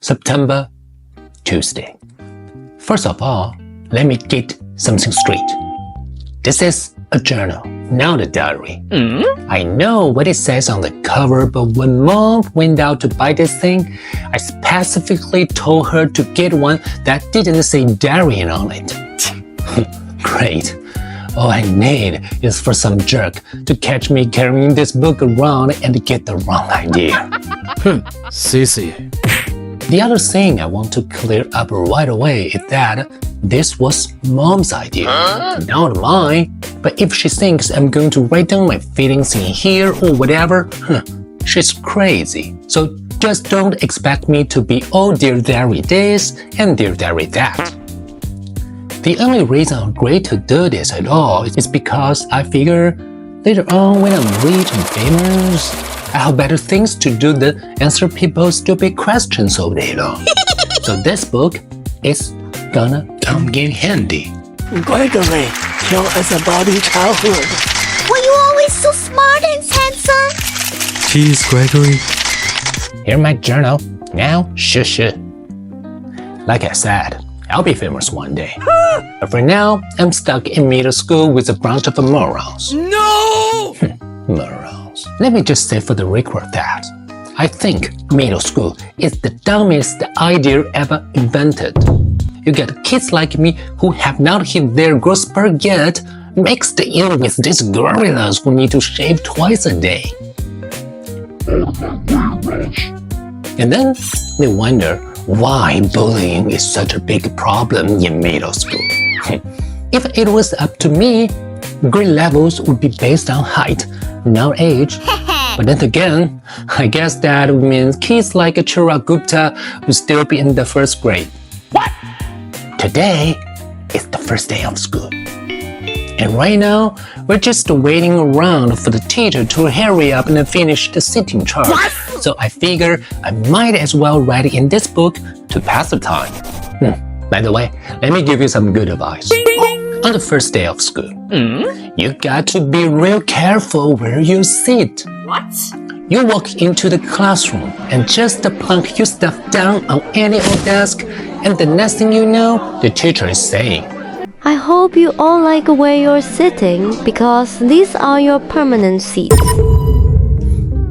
September, Tuesday. First of all, let me get something straight. This is a journal, not a diary. I know what it says on the cover, but when Mom went out to buy this thing, I specifically told her to get one that didn't say diary on it. Great. All I need is for some jerk to catch me carrying this book around and get the wrong idea. Sissy. The other thing I want to clear up right away is that this was Mom's idea, not mine. But if she thinks I'm going to write down my feelings in here or whatever, she's crazy. So just don't expect me to be all Dear Diary this and Dear Diary that. The only reason I agreed to do this at all is because I figure later on when I'm rich and famous, I have better things to do than answer people's stupid questions all day long. So this book is gonna come in handy. Gregory, tell us about your childhood. Were you always so smart and handsome? Cheese, Gregory. Here's my journal. Now, shush. Like I said, I'll be famous one day. But for now, I'm stuck in middle school with a bunch of morons. No! Morons. Let me just say for the record that I think middle school is the dumbest idea ever invented. You get kids like me who have not hit their growth spurt yet mixed in with these gorillas who need to shave twice a day. And then they wonder why bullying is such a big problem in middle school. If it was up to me, grade levels would be based on height, not age. But then again, I guess that means kids like Chirag Gupta would still be in the first grade. What? Today is the first day of school. And right now, we're just waiting around for the teacher to hurry up and finish the sitting chart. So I figure I might as well write in this book to pass the time. By the way, let me give you some good advice. On the first day of school, you got to be real careful where you sit. What? You walk into the classroom and just plunk your stuff down on any old desk, and the next thing you know, the teacher is saying, I hope you all like where you're sitting because these are your permanent seats.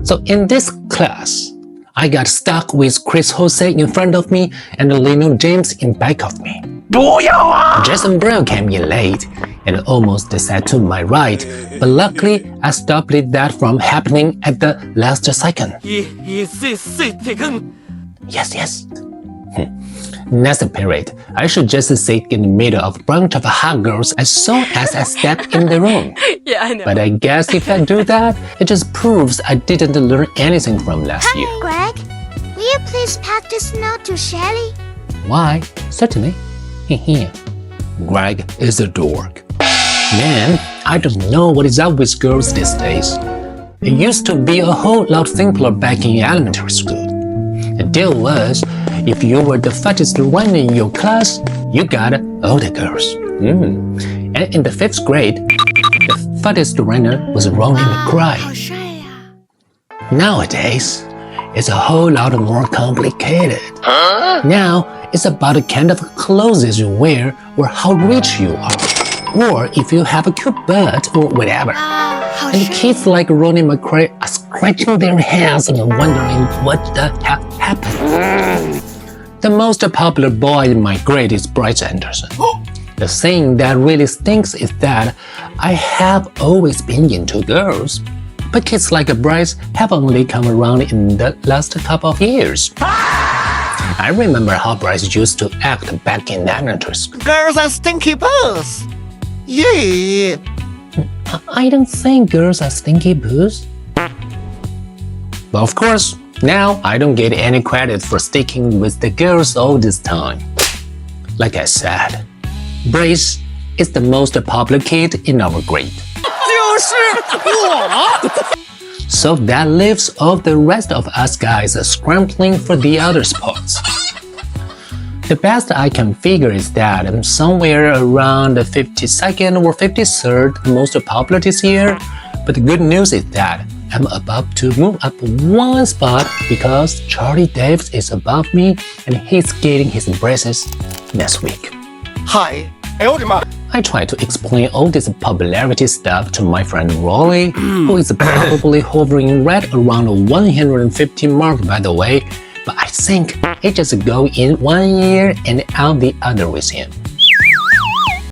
So in this class, I got stuck with Chris Jose in front of me and Lino James in back of me. Jason Brown came in late and almost sat to my right, but luckily I stopped that from happening at the last second. Yes. Next period, I should just sit in the middle of a bunch of hot girls as soon as I step in the room. Yeah, I know. But I guess if I do that, it just proves I didn't learn anything from last year. Greg, will you please pass this note to Shelly? Why? Certainly. Here. Greg is a dork. Man, I don't know what is up with girls these days. It used to be a whole lot simpler back in elementary school. The deal was, if you were the fattest one in your class, you got all the girls. And in the 5th grade, the fattest runner was Ronnie McCry. Nowadays, it's a whole lot more complicated. Now, it's about the kind of clothes you wear or how rich you are, or if you have a cute butt or whatever. And kids like Ronnie McCray are scratching their heads and wondering what the heck happened. The most popular boy in my grade is Bryce Anderson. The thing that really stinks is that I have always been into girls, but kids like Bryce have only come around in the last couple of years. I remember how Bryce used to act back in elementary school. Girls are stinky balls. Yeah. I don't think girls are stinky boos. But of course, now I don't get any credit for sticking with the girls all this time. Like I said, Bryce is the most popular kid in our grade. So that leaves all the rest of us guys scrambling for the other spots. The best I can figure is that I'm somewhere around the 52nd or 53rd most popular this year, but the good news is that I'm about to move up one spot because Charlie Davis is above me and he's getting his braces next week. 嗨，哎呦我的妈！ I try to explain all this popularity stuff to my friend Rolly, who is probably hovering right around the 150 mark by the way, but I think it just go in one ear and out the other with him.